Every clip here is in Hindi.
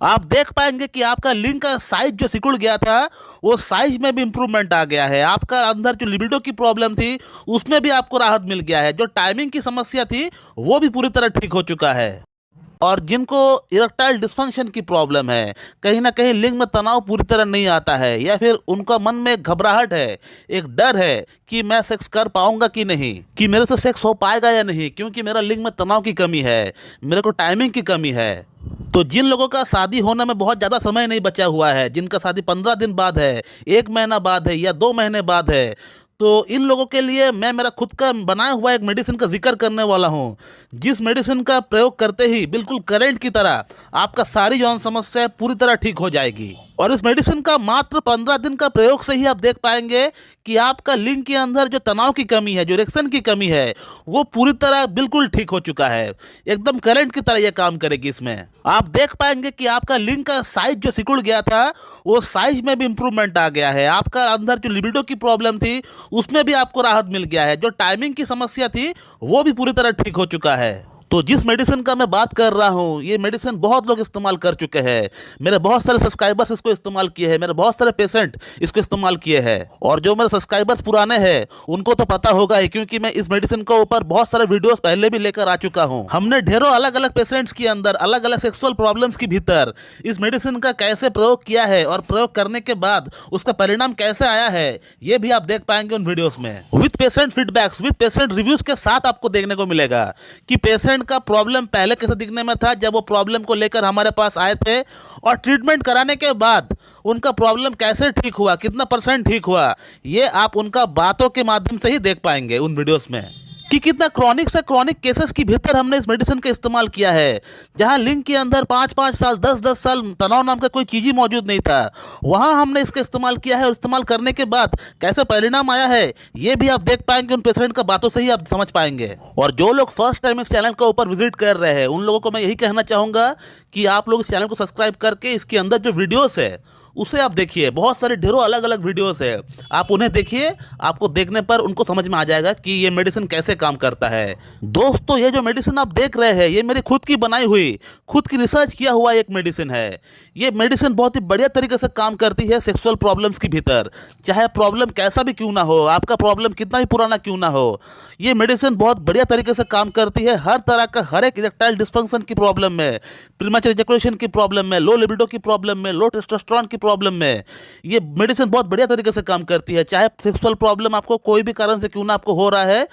आप देख पाएंगे कि आपका लिंक का साइज जो सिकुड़ गया था वो साइज में भी इंप्रूवमेंट आ गया है। आपका अंदर जो लिबिडो की प्रॉब्लम थी उसमें भी आपको राहत मिल गया है। जो टाइमिंग की समस्या थी वो भी पूरी तरह ठीक हो चुका है। और जिनको इरेक्टाइल डिस्फंक्शन की प्रॉब्लम है, कहीं ना कहीं लिंग में तनाव पूरी तरह नहीं आता है, या फिर उनका मन में घबराहट है, एक डर है कि मैं सेक्स कर पाऊंगा कि नहीं, कि मेरे से सेक्स हो पाएगा या नहीं, क्योंकि मेरा लिंग में तनाव की कमी है, मेरे को टाइमिंग की कमी है। तो जिन लोगों का शादी होने में बहुत ज़्यादा समय नहीं बचा हुआ है, जिनका शादी 15 दिन बाद है, 1 महीना बाद है या 2 महीने बाद है, तो इन लोगों के लिए मैं मेरा खुद का बनाया हुआ एक मेडिसिन का जिक्र करने वाला हूँ, जिस मेडिसिन का प्रयोग करते ही बिल्कुल करंट की तरह आपका सारी यौन समस्या पूरी तरह ठीक हो जाएगी। और इस मेडिसिन का मात्र 15 दिन का प्रयोग से ही आप देख पाएंगे कि आपका लिंग के अंदर जो तनाव की कमी है, जो इरेक्शन की कमी है, वो पूरी तरह बिल्कुल ठीक हो चुका है। एकदम करंट की तरह यह काम करेगी। इसमें आप देख पाएंगे कि आपका लिंग का साइज जो सिकुड़ गया था वो साइज में भी इंप्रूवमेंट आ गया है। आपका अंदर जो लिबिडो की प्रॉब्लम थी उसमें भी आपको राहत मिल गया है। जो टाइमिंग की समस्या थी वो भी पूरी तरह ठीक हो चुका है। तो जिस मेडिसिन का मैं बात कर रहा हूँ, ये मेडिसिन बहुत लोग इस्तेमाल कर चुके हैं। मेरे बहुत सारे सब्सक्राइबर्स इसको इस्तेमाल किए हैं, मेरे बहुत सारे पेशेंट इसको इस्तेमाल किए हैं। और जो मेरे सब्सक्राइबर्स पुराने हैं उनको तो पता होगा ही, क्योंकि मैं इस मेडिसिन के ऊपर बहुत सारे वीडियोस पहले भी लेकर आ चुका हूँ। हमने ढेरों अलग अलग पेशेंट्स के अंदर अलग अलग सेक्सुअल प्रॉब्लम्स के भीतर इस मेडिसिन का कैसे प्रयोग किया है और प्रयोग करने के बाद उसका परिणाम कैसे आया है, ये भी आप देख पाएंगे उन वीडियोस में, with patient feedbacks, with patient reviews के साथ आपको देखने को मिलेगा कि पेशेंट का प्रॉब्लम पहले कैसे दिखने में था जब वो प्रॉब्लम को लेकर हमारे पास आए थे, और ट्रीटमेंट कराने के बाद उनका प्रॉब्लम कैसे ठीक हुआ, कितना % ठीक हुआ, ये आप उनका बातों के माध्यम से ही देख पाएंगे उन वीडियोस में कि कितना क्रॉनिक से क्रॉनिक केसेस के भीतर हमने इस मेडिसिन का इस्तेमाल किया है। जहां लिंग के अंदर 5-5 साल 10-10 साल तनाव नाम का कोई चीज ही मौजूद नहीं था, वहां हमने इसका इस्तेमाल किया है। और इस्तेमाल करने के बाद कैसे परिणाम आया है ये भी आप देख पाएंगे, उन पेशेंट का बातों से ही आप समझ पाएंगे। और जो लोग फर्स्ट टाइम इस चैनल के ऊपर विजिट कर रहे हैं उन लोगों को मैं यही कहना चाहूँगा कि आप लोग इस चैनल को सब्सक्राइब करके इसके अंदर जो वीडियोस है उसे आप देखिए। बहुत सारे ढेरों अलग अलग वीडियोस है, आप उन्हें देखिए। आपको देखने पर उनको समझ में आ जाएगा कि ये मेडिसिन कैसे काम करता है। दोस्तों, ये जो मेडिसिन आप देख रहे हैं ये मेरी खुद की बनाई हुई, खुद की रिसर्च किया हुआ एक मेडिसिन है। ये मेडिसिन बहुत ही बढ़िया तरीके से काम करती है सेक्सुअल प्रॉब्लम्स के भीतर। चाहे प्रॉब्लम कैसा भी क्यों ना हो, आपका प्रॉब्लम कितना भी पुराना क्यों ना हो, ये मेडिसिन बहुत बढ़िया तरीके से काम करती है। हर तरह का, हर एक इरेक्टाइल डिस्फंक्शन की प्रॉब्लम में, प्रीमैच्योर इजैकुलेशन की प्रॉब्लम में, लो लिबिडो की प्रॉब्लम में, लो टेस्टोस्टेरोन की प्रॉब्लम में, ये मेडिसिन बहुत बढ़िया तरीके से काम करती है। चाहे सेक्सुअल प्रॉब्लम आपको कोई भी कारण से क्यों ना आपको हो रहा है,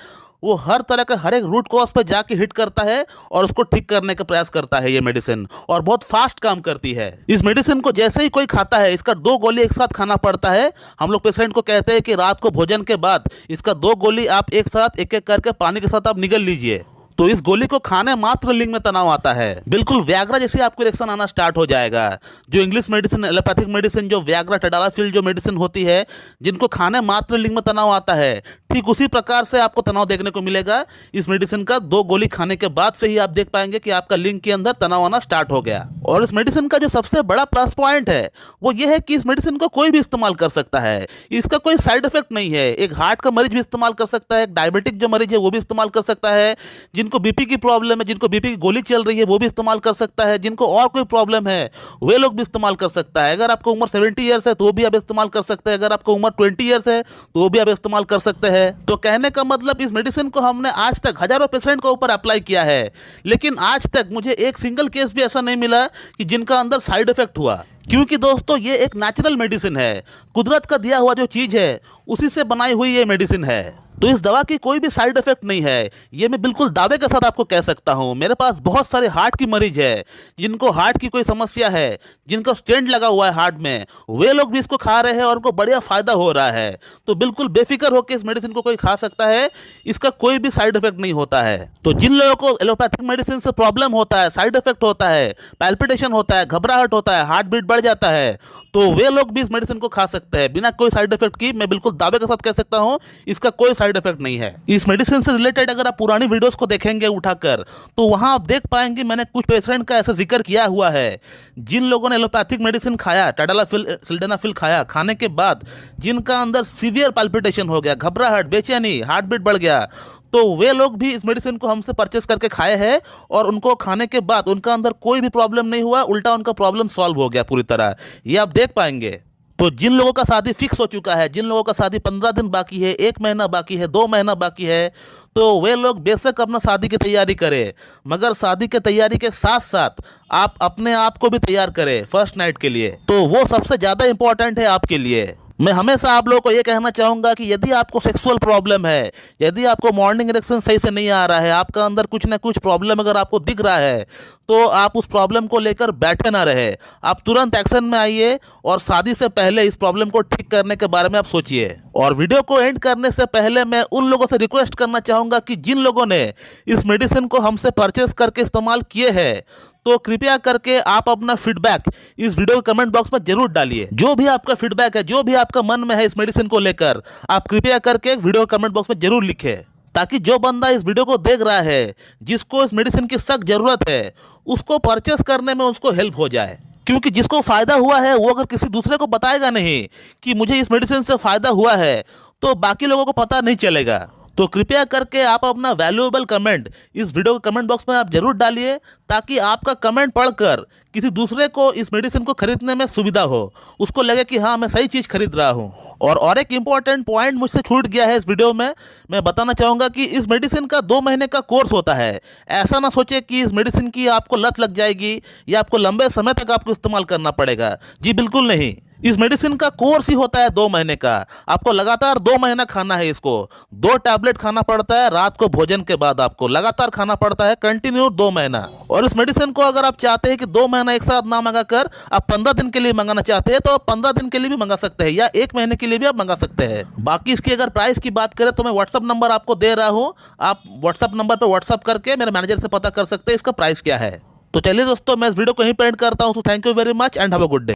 वो हर तरह का, हर एक रूट कॉज पे जाके हिट करता है और उसको ठीक करने का प्रयास करता है ये मेडिसिन, और बहुत फास्ट काम करती है। इस मेडिसिन को जैसे ही कोई खाता है, इसका 2 गोली एक साथ खाना पड़ता है। हम लोग पेशेंट को कहते हैं कि रात को भोजन के बाद इसका 2 गोली आप एक साथ एक एक करके पानी के साथ आप निगल लीजिए। तो इस गोली को खाने मात्र लिंग में तनाव आता है, बिल्कुल व्याग्रा जैसे आपको इरेक्शन आना स्टार्ट हो जाएगा। जो इंग्लिश मेडिसिन, एलोपैथिक मेडिसिन, जो व्याग्रा टडालाफिल जो मेडिसिन होती है, जिनको खाने मात्र लिंग में तनाव आता है, ठीक उसी प्रकार से आपको तनाव देखने को मिलेगा। इस मेडिसिन का 2 गोली खाने के बाद से ही आप देख पाएंगे कि आपका लिंग के अंदर तनाव आना स्टार्ट हो गया। और इस मेडिसिन का जो सबसे बड़ा प्लस पॉइंट है वो ये है कि इस मेडिसिन को कोई भी इस्तेमाल कर सकता है। इसका कोई साइड इफेक्ट नहीं है। एक हार्ट का मरीज भी इस्तेमाल कर सकता है, एक डायबिटिक जो मरीज है वो भी इस्तेमाल कर सकता है, जिनको बीपी की प्रॉब्लम है, जिनको बीपी की गोली चल रही है वो भी इस्तेमाल कर सकता है, जिनको और कोई प्रॉब्लम है वे लोग भी इस्तेमाल कर सकता है। अगर आपको उम्र 70 ईयर्स है तो भी आप इस्तेमाल कर सकते हैं, अगर आपको उम्र 20 ईयर्स है तो भी आप इस्तेमाल कर सकते हैं। तो कहने का मतलब, इस मेडिसिन को हमने आज तक हजारों पेशेंट के ऊपर अप्लाई किया है, लेकिन आज तक मुझे एक सिंगल केस भी ऐसा नहीं मिला कि जिनका अंदर साइड इफेक्ट हुआ। क्योंकि दोस्तों ये एक नेचुरल मेडिसिन है, कुदरत का दिया हुआ जो चीज है उसी से बनाई हुई ये मेडिसिन है। तो इस दवा की कोई भी साइड इफेक्ट नहीं है, ये मैं बिल्कुल दावे के साथ आपको कह सकता हूँ। मेरे पास बहुत सारे हार्ट की मरीज है, जिनको हार्ट की कोई समस्या है, जिनको स्टेंट लगा हुआ है हार्ट में, वे लोग भी इसको खा रहे हैं और उनको बढ़िया फायदा हो रहा है। तो बिल्कुल बेफिक्र होकर इस मेडिसिन को कोई खा सकता है, इसका कोई भी साइड इफेक्ट नहीं होता है। तो जिन लोगों को एलोपैथिक मेडिसिन से प्रॉब्लम होता है, साइड इफेक्ट होता है, पैल्पिटेशन होता है, घबराहट होता है, हार्ट बीट बढ़ जाता है, तो वे लोग भी इस मेडिसिन को खा सकते हैं बिना कोई साइड इफेक्ट की। मैं बिल्कुल दावे के साथ कह सकता हूं इसका कोई साइड इफेक्ट नहीं है। इस मेडिसिन से रिलेटेड अगर आप पुरानी वीडियोस को देखेंगे उठाकर, तो वहां आप देख पाएंगे मैंने कुछ पेशेंट का ऐसा जिक्र किया हुआ है, जिन लोगों ने एलोपैथिक मेडिसिन खाया, टडालाफिल, सिल्डेनाफिल खाया, खाने के बाद जिनका अंदर सीवियर पैल्पिटेशन हो गया, घबराहट, बेचैनी, हार्ट बीट बढ़ गया, तो वे लोग भी इस मेडिसिन को हमसे परचेस करके खाए हैं और उनको खाने के बाद उनका अंदर कोई भी प्रॉब्लम नहीं हुआ, उल्टा उनका प्रॉब्लम सॉल्व हो गया पूरी तरह। ये आप देख पाएंगे। तो जिन लोगों का शादी फिक्स हो चुका है, जिन लोगों का शादी 15 दिन बाकी है, 1 महीना बाकी है, 2 महीना बाकी है, तो वे लोग बेशक अपना शादी की तैयारी करें, मगर शादी की तैयारी के साथ साथ आप अपने आप को भी तैयार करें फर्स्ट नाइट के लिए। तो वो सबसे ज़्यादा इंपॉर्टेंट है आपके लिए। मैं हमेशा आप लोगों को ये कहना चाहूँगा कि यदि आपको सेक्सुअल प्रॉब्लम है, यदि आपको मॉर्निंग इरेक्शन सही से नहीं आ रहा है, आपका अंदर कुछ ना कुछ प्रॉब्लम अगर आपको दिख रहा है, तो आप उस प्रॉब्लम को लेकर बैठे ना रहे, आप तुरंत एक्शन में आइए और शादी से पहले इस प्रॉब्लम को ठीक करने के बारे में आप सोचिए। और वीडियो को एंड करने से पहले मैं उन लोगों से रिक्वेस्ट करना चाहूँगा कि जिन लोगों ने इस मेडिसिन को हमसे परचेस करके इस्तेमाल किए हैं, तो कृपया करके आप अपना फीडबैक इस वीडियो के कमेंट बॉक्स में जरूर डालिए। जो भी आपका फीडबैक है, जो भी आपका मन में है इस मेडिसिन को लेकर, आप कृपया करके वीडियो कमेंट बॉक्स में जरूर लिखें, ताकि जो बंदा इस वीडियो को देख रहा है, जिसको इस मेडिसिन की सख्त जरूरत है, उसको परचेस करने में उसको हेल्प हो जाए। क्योंकि जिसको फायदा हुआ है वो अगर किसी दूसरे को बताएगा नहीं कि मुझे इस मेडिसिन से फायदा हुआ है, तो बाकी लोगों को पता नहीं चलेगा। तो कृपया करके आप अपना वैल्यूएबल कमेंट इस वीडियो के कमेंट बॉक्स में आप जरूर डालिए, ताकि आपका कमेंट पढ़कर किसी दूसरे को इस मेडिसिन को खरीदने में सुविधा हो, उसको लगे कि हाँ मैं सही चीज़ खरीद रहा हूँ। और एक इम्पॉर्टेंट पॉइंट मुझसे छूट गया है इस वीडियो में, मैं बताना चाहूँगा कि इस मेडिसिन का 2 महीने का कोर्स होता है। ऐसा ना सोचे कि इस मेडिसिन की आपको लत लग जाएगी या आपको लंबे समय तक आपको इस्तेमाल करना पड़ेगा। जी बिल्कुल नहीं, इस मेडिसिन का कोर्स ही होता है 2 महीने का। आपको लगातार 2 महीना खाना है इसको। 2 टैबलेट खाना पड़ता है रात को भोजन के बाद, आपको लगातार खाना पड़ता है कंटिन्यू 2 महीना। और इस मेडिसिन को अगर आप चाहते हैं कि 2 महीना एक साथ ना मंगा कर आप 15 दिन के लिए मंगाना चाहते हैं, तो आप 15 दिन के लिए भी मंगा सकते हैं या 1 महीने के लिए भी आप मंगा सकते हैं। बाकी इसकी अगर प्राइस की बात करें तो मैं व्हाट्सअप नंबर आपको दे रहा हूँ, आप व्हाट्सअप नंबर पर व्हाट्सअप करके मेरे मैनेजर से पता कर सकते हैं इसका प्राइस क्या है। तो चलिए दोस्तों, मैं इस वीडियो को यहीं पे एंड करता हूँ। So thank you very much and have a good day.